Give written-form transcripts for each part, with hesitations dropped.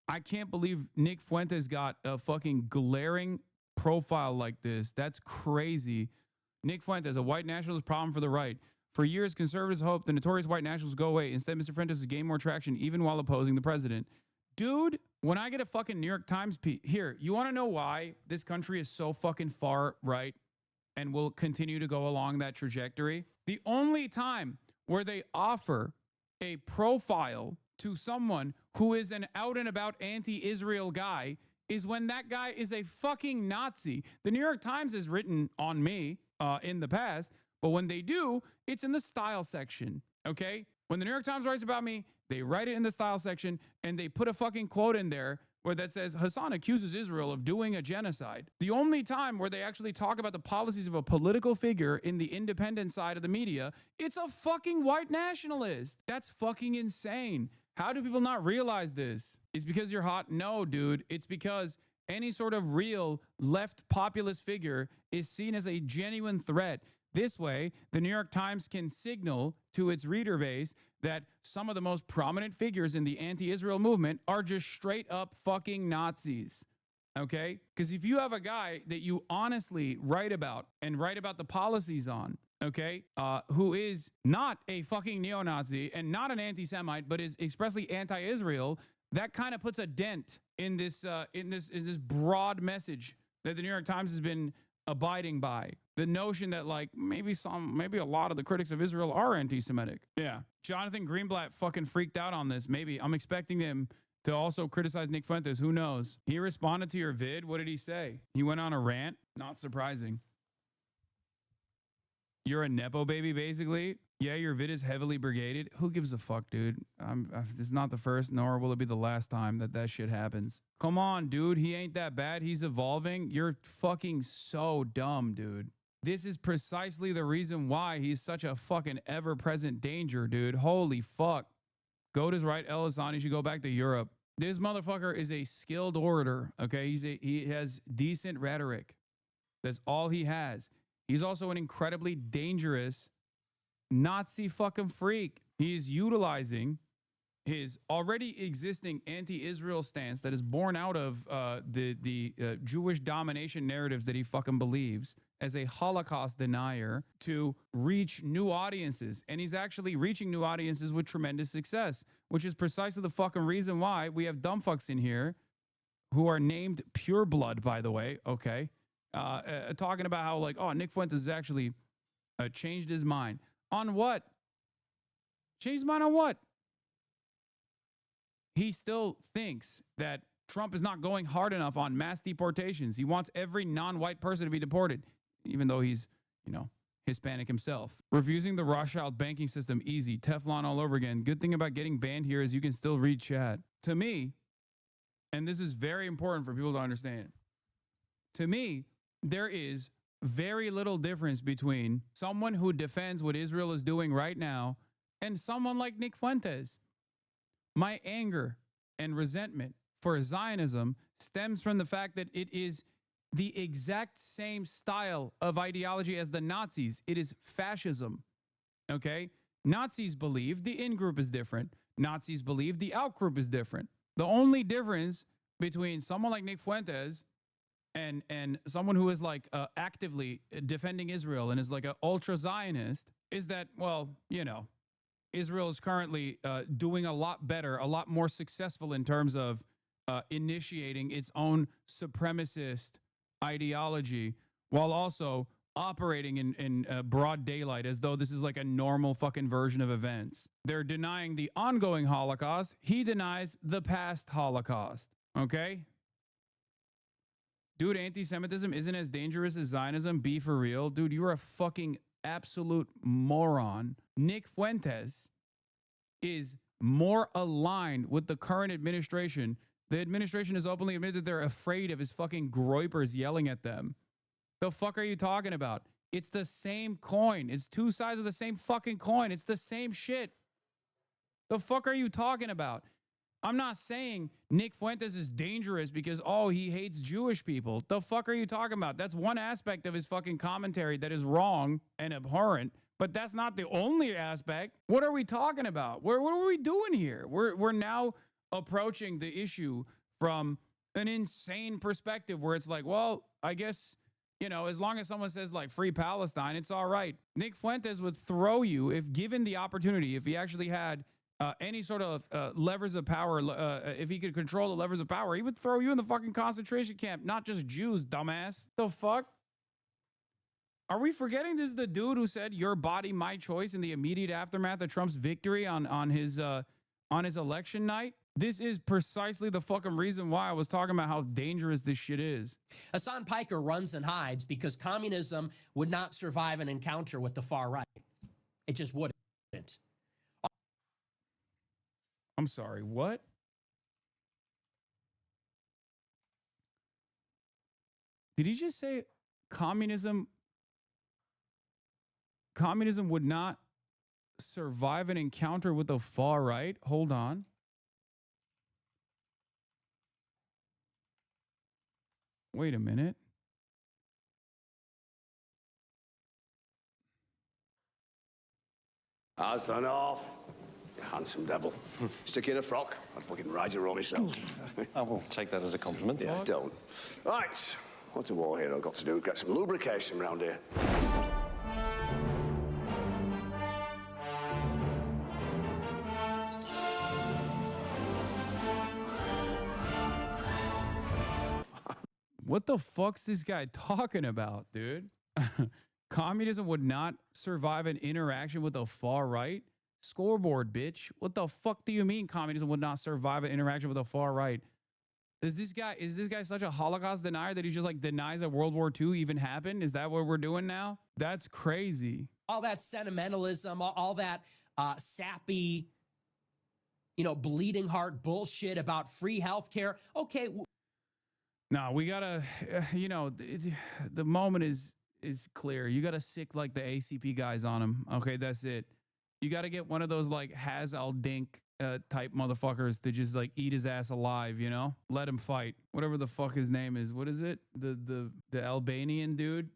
I can't believe Nick Fuentes got a fucking glaring profile like this. That's crazy. Nick Fuentes, a white nationalist problem for the right. For years, conservatives hoped the notorious white nationalists go away. Instead, Mr. Fuentes has gained more traction even while opposing the president. Dude, when I get a fucking New York Times here, you want to know why this country is so fucking far right and will continue to go along that trajectory? The only time where they offer a profile to someone who is an out and about anti-Israel guy is when that guy is a fucking Nazi. The New York Times has written on me in the past, but when they do, it's in the style section, okay? When the New York Times writes about me, they write it in the style section and they put a fucking quote in there where that says Hasan accuses Israel of doing a genocide. The only time where they actually talk about the policies of a political figure in the independent side of the media, it's a fucking white nationalist. That's fucking insane. How do people not realize this? It's because you're hot? No, dude. It's because any sort of real left populist figure is seen as a genuine threat. This way, the New York Times can signal to its reader base that some of the most prominent figures in the anti-Israel movement are just straight up fucking Nazis. Okay? Because if you have a guy that you honestly write about and write about the policies on, okay, who is not a fucking neo-Nazi and not an anti-Semite, but is expressly anti-Israel, that kind of puts a dent in this broad message that the New York Times has been abiding by. The notion that like maybe a lot of the critics of Israel are anti-Semitic. Yeah. Jonathan Greenblatt fucking freaked out on this. Maybe I'm expecting him to also criticize Nick Fuentes. Who knows? He responded to your vid. What did he say? He went on a rant. Not surprising. You're a nepo baby, basically. Yeah, your vid is heavily brigaded. Who gives a fuck, dude? It's not the first, nor will it be the last time that shit happens. Come on, dude. He ain't that bad. He's evolving. You're fucking so dumb, dude. This is precisely the reason why he's such a fucking ever-present danger, dude. Holy fuck. Goat is right, Hasan. You should go back to Europe. This motherfucker is a skilled orator, okay? He has decent rhetoric. That's all he has. He's also an incredibly dangerous Nazi fucking freak. He is utilizing his already existing anti-Israel stance that is born out of the Jewish domination narratives that he fucking believes as a Holocaust denier to reach new audiences. And he's actually reaching new audiences with tremendous success, which is precisely the fucking reason why we have dumb fucks in here who are named Pure Blood, by the way, okay? Talking about how like, oh, Nick Fuentes has actually changed his mind. On what? Changed his mind on what? He still thinks that Trump is not going hard enough on mass deportations. He wants every non-white person to be deported, even though he's, Hispanic himself. Refusing the Rothschild banking system, easy. Teflon all over again. Good thing about getting banned here is you can still read chat. To me, and this is very important for people to understand, to me, there is very little difference between someone who defends what Israel is doing right now and someone like Nick Fuentes. My anger and resentment for Zionism stems from the fact that it is the exact same style of ideology as the Nazis. It is fascism, okay? Nazis believe the in-group is different. Nazis believe the out-group is different. The only difference between someone like Nick Fuentes and someone who is like actively defending Israel and is like an ultra-Zionist is that, well, Israel is currently doing a lot better, a lot more successful in terms of initiating its own supremacist ideology while also operating in broad daylight as though this is like a normal fucking version of events. They're denying the ongoing Holocaust. He denies the past Holocaust. Okay? Dude, anti-Semitism isn't as dangerous as Zionism. Be for real. Dude, you're a fucking absolute moron. Nick Fuentes is more aligned with the current administration. The administration has openly admitted they're afraid of his fucking groypers yelling at them. The fuck are you talking about? It's the same coin. It's two sides of the same fucking coin. It's the same shit. The fuck are you talking about? I'm not saying Nick Fuentes is dangerous because, oh, he hates Jewish people. The fuck are you talking about? That's one aspect of his fucking commentary that is wrong and abhorrent, but that's not the only aspect. What are we talking about? What are we doing here? We're now approaching the issue from an insane perspective where it's like, well, I guess, you know, as long as someone says like free Palestine, it's all right. Nick Fuentes would throw you, if given the opportunity, if he actually had any sort of levers of power, if he could control the levers of power, he would throw you in the fucking concentration camp, not just Jews, dumbass. The fuck? Are we forgetting this is the dude who said your body, my choice in the immediate aftermath of Trump's victory on his election night? This is precisely the fucking reason why I was talking about how dangerous this shit is. Hasan Piker runs and hides because communism would not survive an encounter with the far right. It just wouldn't. I'm sorry, what? Did he just say communism would not survive an encounter with the far right? Hold on. Wait a minute. Hasan off. You handsome devil. Stick you in a frock. I'd fucking ride you around myself. I will take that as a compliment. Yeah, don't. Right. What's a war hero got to do? Get some lubrication around here. What the fuck's this guy talking about, dude? Communism would not survive an interaction with the far right? Scoreboard, bitch. What the fuck do you mean communism would not survive an interaction with the far right? Is this guy such a Holocaust denier that he just like denies that World War II even happened? Is that what we're doing now? That's crazy. All that sentimentalism, all that sappy, bleeding heart bullshit about free healthcare. Okay. No, we gotta, the moment is clear. You gotta sick like the ACP guys on him. Okay, that's it. You gotta get one of those like Haz al-Dink type motherfuckers to just like eat his ass alive, you know? Let him fight. Whatever the fuck his name is. What is it? The Albanian dude?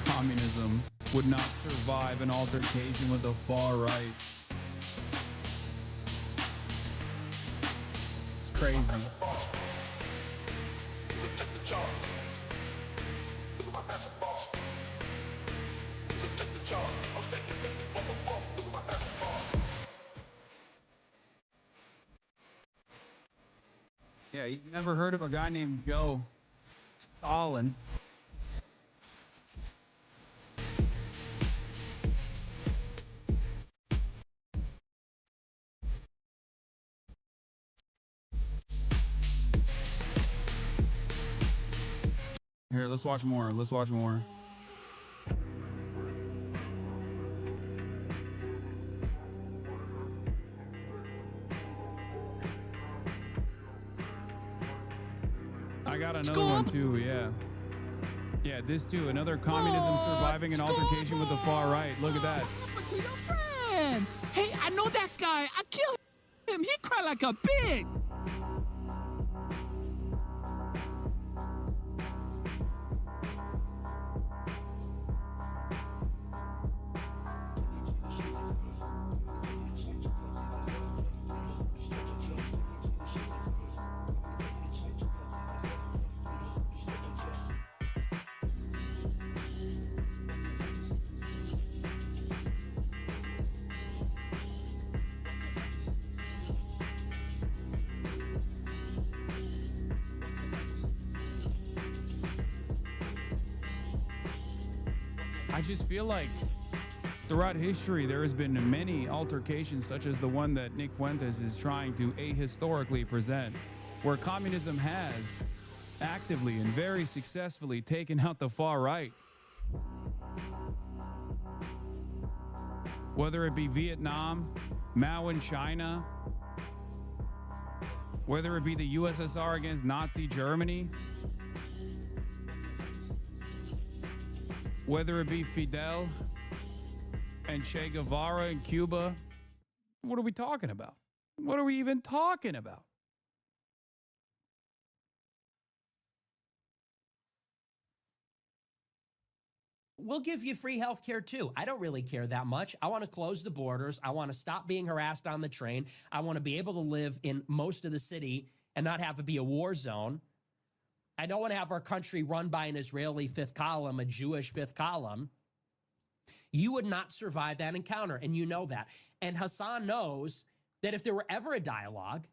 Communism would not survive an altercation with the far right. It's crazy. Yeah, you never heard of a guy named Joe Stalin? Here, let's watch more. Let's watch more. I got another one too, yeah. Yeah, this too. Another communism surviving an altercation with the far right. Look at that. What happened to your friend? Hey, I know that guy. I killed him. He cried like a pig. I just feel like throughout history, there has been many altercations such as the one that Nick Fuentes is trying to ahistorically present, where communism has actively and very successfully taken out the far right. Whether it be Vietnam, Mao in China, whether it be the USSR against Nazi Germany, whether it be Fidel and Che Guevara in Cuba. What are we talking about? What are we even talking about? we'll give you free health care too. I don't really care that much. I want to close the borders. I want to stop being harassed on the train. I want to be able to live in most of the city and not have to be a war zone. I don't want to have our country run by an Israeli fifth column, a Jewish fifth column. You would not survive that encounter, and you know that. And Hasan knows that if there were ever a dialogue,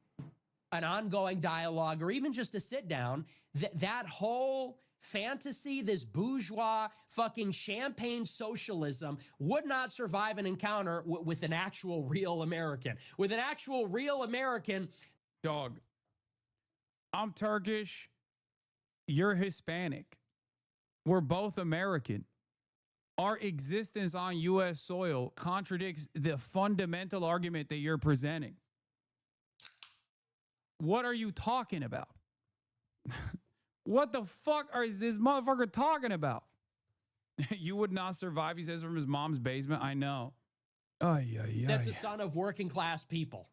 an ongoing dialogue, or even just a sit down, that whole fantasy, this bourgeois fucking champagne socialism would not survive an encounter with an actual real American. With an actual real American. Dog, I'm Turkish. You're Hispanic. We're both American. Our existence on U.S. soil contradicts the fundamental argument that you're presenting. What are you talking about? What the fuck is this motherfucker talking about? You would not survive, he says, from his mom's basement. I know. That's a son of working class people.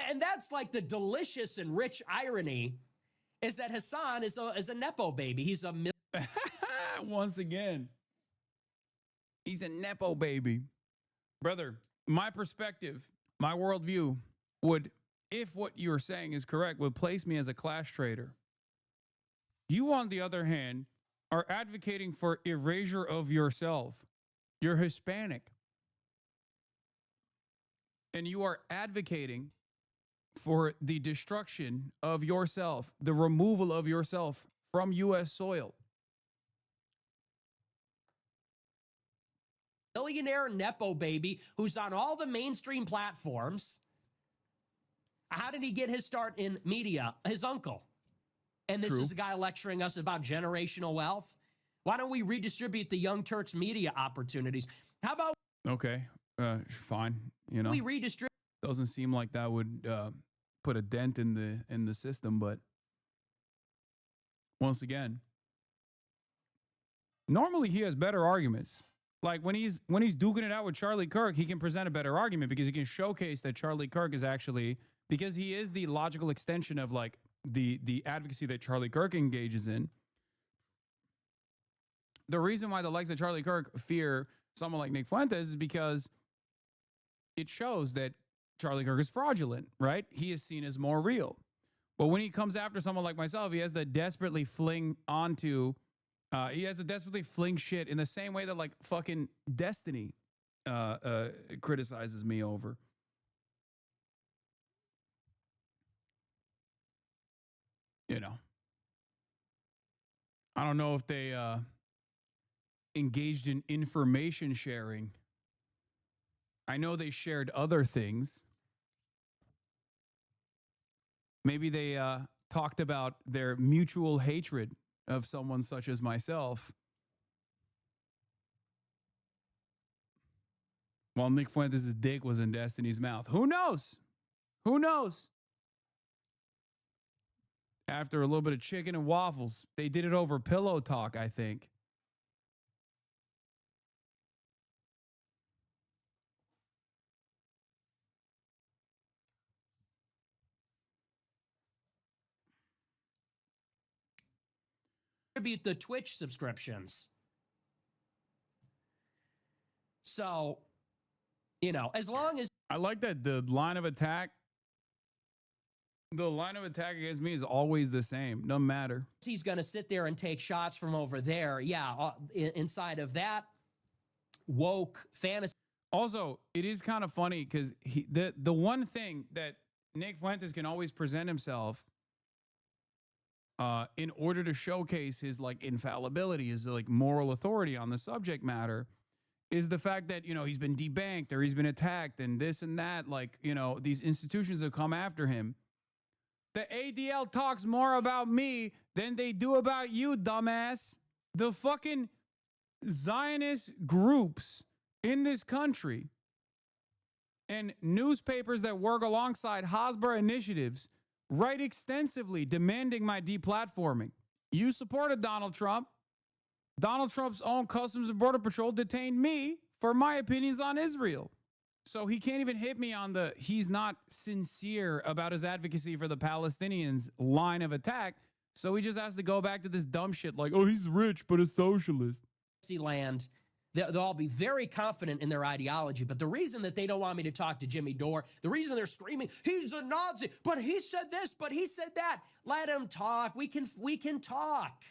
And that's like the delicious and rich irony is that Hasan is a nepo baby. He's a once again. He's a nepo baby. Brother, my perspective, my worldview would, if what you're saying is correct, would place me as a class traitor. You, on the other hand, are advocating for erasure of yourself. You're Hispanic. And you are advocating for the destruction of yourself, the removal of yourself from U.S. soil. Millionaire nepo baby who's on all the mainstream platforms. How did he get his start in media? His uncle. And this is a guy lecturing us about generational wealth. Why don't we redistribute the Young Turks media opportunities? How about fine. You know, we redistribute? Doesn't seem like that would put a dent in the system, but once again, normally he has better arguments. Like when he's duking it out with Charlie Kirk, he can present a better argument because he can showcase that Charlie Kirk is actually, because he is the logical extension of like the advocacy that Charlie Kirk engages in. The reason why the likes of Charlie Kirk fear someone like Nick Fuentes is because it shows that Charlie Kirk is fraudulent, right? He is seen as more real. But when he comes after someone like myself, he has to desperately fling shit in the same way that like fucking Destiny criticizes me over. You know, I don't know if they engaged in information sharing. I know they shared other things. Maybe they talked about their mutual hatred of someone such as myself. While Nick Fuentes' dick was in Destiny's mouth. Who knows? Who knows? After a little bit of chicken and waffles, they did it over pillow talk, I think. The Twitch subscriptions. So, you know, as long as I like that the line of attack against me is always the same. Doesn't matter. He's going to sit there and take shots from over there. Yeah, inside of that woke fantasy. Also, it is kind of funny because the one thing that Nick Fuentes can always present himself in order to showcase his like infallibility, his like moral authority on the subject matter, is the fact that, you know, he's been debanked or he's been attacked and this and that. Like, you know, these institutions have come after him. The ADL talks more about me than they do about you, dumbass. The fucking Zionist groups in this country and newspapers that work alongside Hasbara initiatives write extensively demanding my deplatforming. You supported Donald Trump. Donald Trump's own Customs and Border Patrol detained me for my opinions on Israel. So he can't even hit me on he's not sincere about his advocacy for the Palestinians line of attack. So he just has to go back to this dumb shit like, oh, he's rich, but a socialist. land, they'll all be very confident in their ideology. But the reason that they don't want me to talk to Jimmy Dore, the reason they're screaming, he's a Nazi, but he said this, but he said that. Let him talk. We can talk.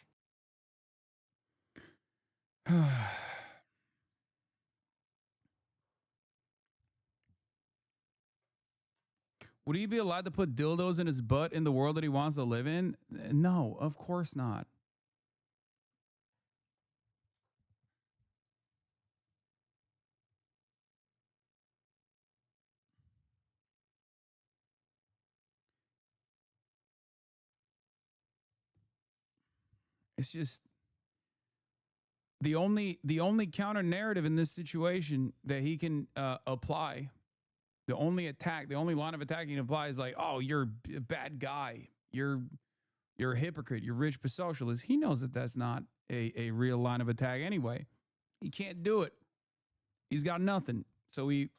Would he be allowed to put dildos in his butt in the world that he wants to live in? No, of course not. It's just the only counter narrative in this situation that he can apply, the only line of attack he can apply is like, oh, you're a bad guy, you're a hypocrite, you're rich but socialist. He knows that that's not a real line of attack anyway. He can't do it. He's got nothing. So he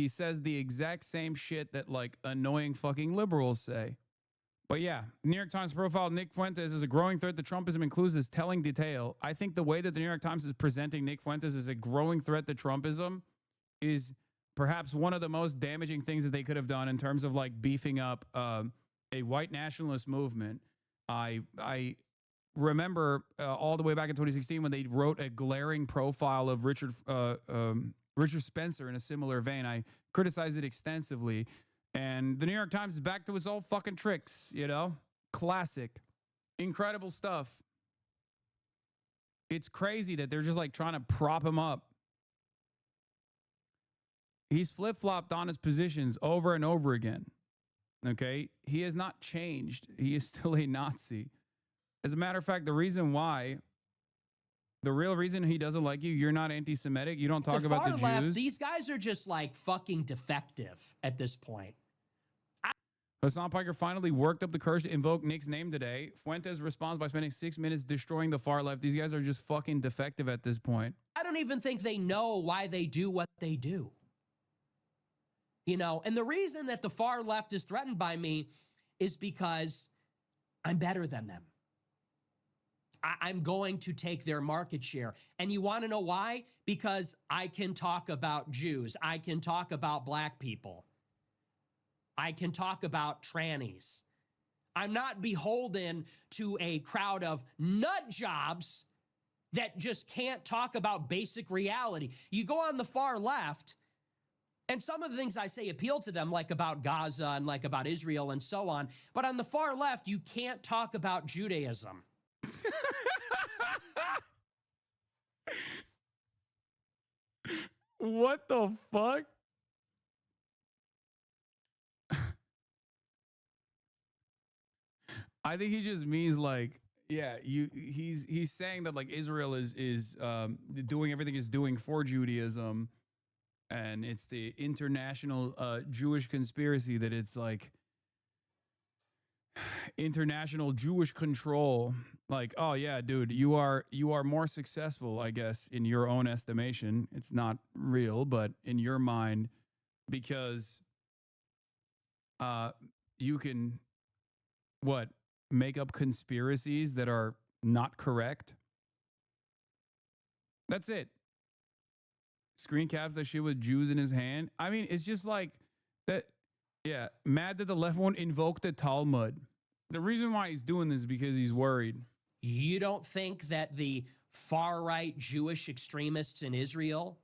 says the exact same shit that like annoying fucking liberals say. But yeah, New York Times profile Nick Fuentes as a growing threat to Trumpism includes this telling detail. I think the way that the New York Times is presenting Nick Fuentes as a growing threat to Trumpism is perhaps one of the most damaging things that they could have done in terms of like beefing up a white nationalist movement. I remember all the way back in 2016 when they wrote a glaring profile of Richard Spencer in a similar vein. I criticized it extensively. And the New York Times is back to its old fucking tricks, you know? Classic. Incredible stuff. It's crazy that they're just like trying to prop him up. He's flip-flopped on his positions over and over again. Okay? He has not changed. He is still a Nazi. As a matter of fact, the real reason he doesn't like you, you're not anti-Semitic, you don't talk about the Jews. Left, these guys are just like fucking defective at this point. Hasan Piker finally worked up the courage to invoke Nick's name today. Fuentes responds by spending 6 minutes destroying the far left. These guys are just fucking defective at this point. I don't even think they know why they do what they do. You know, and the reason that the far left is threatened by me is because I'm better than them. I'm going to take their market share. And you want to know why? Because I can talk about Jews. I can talk about black people. I can talk about trannies. I'm not beholden to a crowd of nut jobs that just can't talk about basic reality. You go on the far left, and some of the things I say appeal to them, like about Gaza and like about Israel and so on. But on the far left, you can't talk about Judaism. What the fuck? I think he just means like, yeah, he's saying that like Israel is doing everything it's doing for Judaism, and it's the international Jewish conspiracy that it's like international Jewish control. Like, oh yeah, dude, you are more successful, I guess, in your own estimation. It's not real, but in your mind, because you can make up conspiracies that are not correct. That's it. Screen caps that shit with Jews in his hand. I mean, it's just like that. Yeah, mad that the left won't invoke the Talmud. The reason why he's doing this is because he's worried. You don't think that the far-right Jewish extremists in Israel,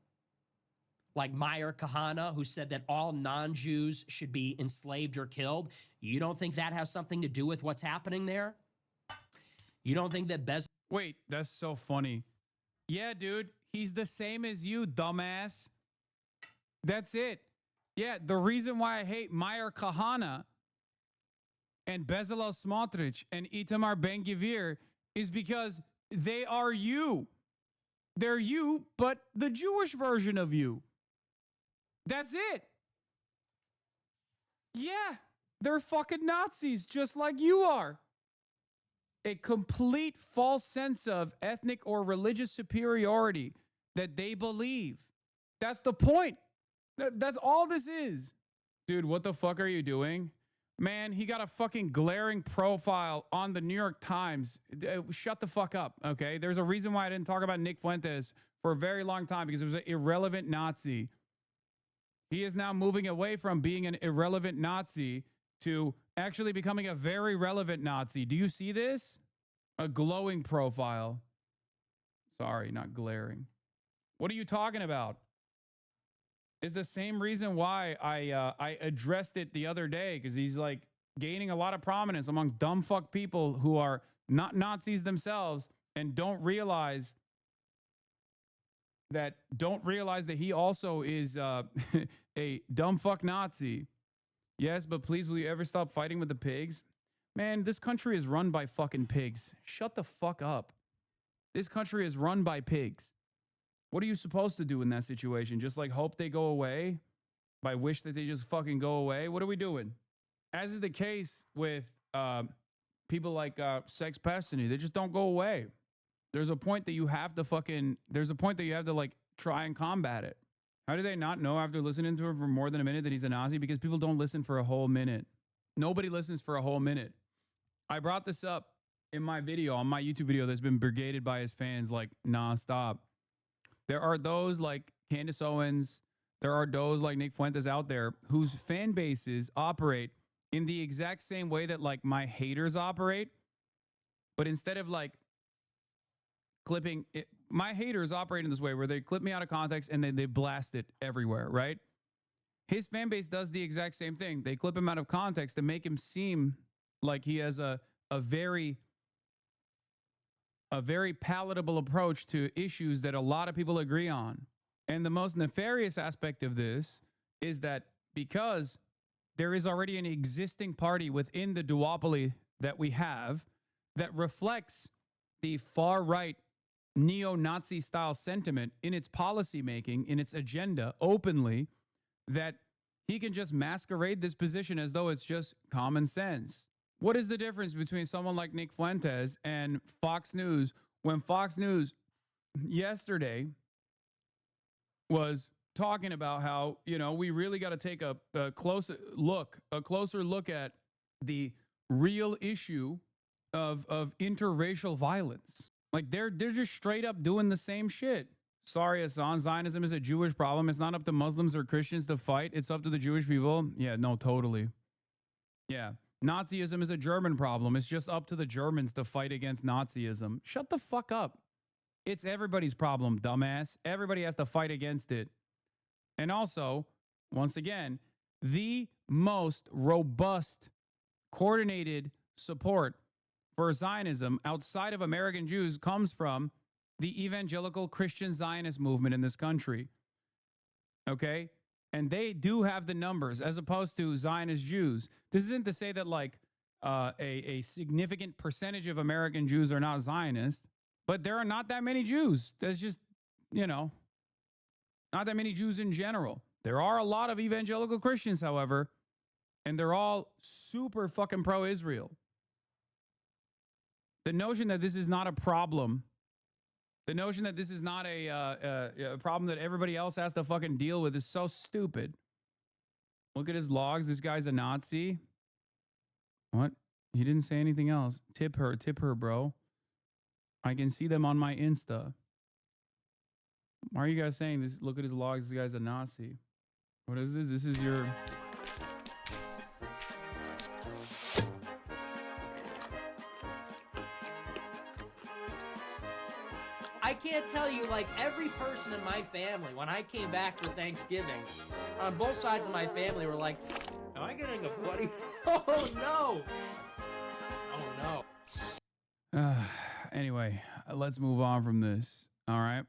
like Meir Kahane, who said that all non-Jews should be enslaved or killed, you don't think that has something to do with what's happening there? You don't think that Wait, that's so funny. Yeah, dude, he's the same as you, dumbass. That's it. Yeah, the reason why I hate Meir Kahane and Bezalel Smotrich and Itamar Ben-Gvir is because they are you. They're you, but the Jewish version of you. That's it. Yeah, they're fucking Nazis, just like you are. A complete false sense of ethnic or religious superiority that they believe. That's the point. That's all this is. Dude, what the fuck are you doing? Man, he got a fucking glaring profile on the New York Times. Shut the fuck up, okay? There's a reason why I didn't talk about Nick Fuentes for a very long time, because it was an irrelevant Nazi. He is now moving away from being an irrelevant Nazi to actually becoming a very relevant Nazi. Do you see this? A glowing profile. Sorry, not glaring. What are you talking about? It's the same reason why I addressed it the other day, because he's like gaining a lot of prominence among dumb fuck people who are not Nazis themselves and don't realize that he also is a dumb fuck Nazi. Yes, but please, will you ever stop fighting with the pigs? Man, this country is run by fucking pigs. Shut the fuck up. This country is run by pigs. What are you supposed to do in that situation? Just like hope they go away? By wish that they just fucking go away? What are we doing? As is the case with people like Sex Pestany, they just don't go away. There's a point that you have to like try and combat it. How do they not know after listening to him for more than a minute that he's a Nazi? Because people don't listen for a whole minute. Nobody listens for a whole minute. I brought this up in my video, on my YouTube video, that's been brigaded by his fans like nonstop. There are those like Candace Owens, there are those like Nick Fuentes out there whose fan bases operate in the exact same way that like my haters operate. But instead of like clipping it, my haters operate in this way where they clip me out of context and then they blast it everywhere, right? His fan base does the exact same thing. They clip him out of context to make him seem like he has a very palatable approach to issues that a lot of people agree on. And the most nefarious aspect of this is that because there is already an existing party within the duopoly that we have that reflects the far-right neo-Nazi style sentiment in its policymaking, in its agenda openly, that he can just masquerade this position as though it's just common sense. What is the difference between someone like Nick Fuentes and Fox News when Fox News yesterday was talking about how, you know, we really got to take a closer look at the real issue of interracial violence. Like they're just straight up doing the same shit. Sorry, Hasan, Zionism is a Jewish problem. It's not up to Muslims or Christians to fight. It's up to the Jewish people. Yeah, no, totally. Yeah. Nazism is a German problem. It's just up to the Germans to fight against Nazism. Shut the fuck up. It's everybody's problem, dumbass. Everybody has to fight against it. And also, once again, the most robust, coordinated support for Zionism outside of American Jews comes from the evangelical Christian Zionist movement in this country. Okay? And they do have the numbers as opposed to Zionist Jews. This isn't to say that like a significant percentage of American Jews are not Zionist, but there are not that many Jews. There's just, you know, not that many Jews in general. There are a lot of evangelical Christians, however, and they're all super fucking pro-Israel. The notion that this is not a problem, the notion that this is not a problem that everybody else has to fucking deal with is so stupid. Look at his logs. This guy's a Nazi. What? He didn't say anything else. Tip her, bro. I can see them on my Insta. Why are you guys saying this? Look at his logs. This guy's a Nazi. What is this? This is your... I can't tell you, like, every person in my family, when I came back for Thanksgiving, on both sides of my family were like, am I getting a buddy? Oh, no. Oh, no. Anyway, let's move on from this. All right.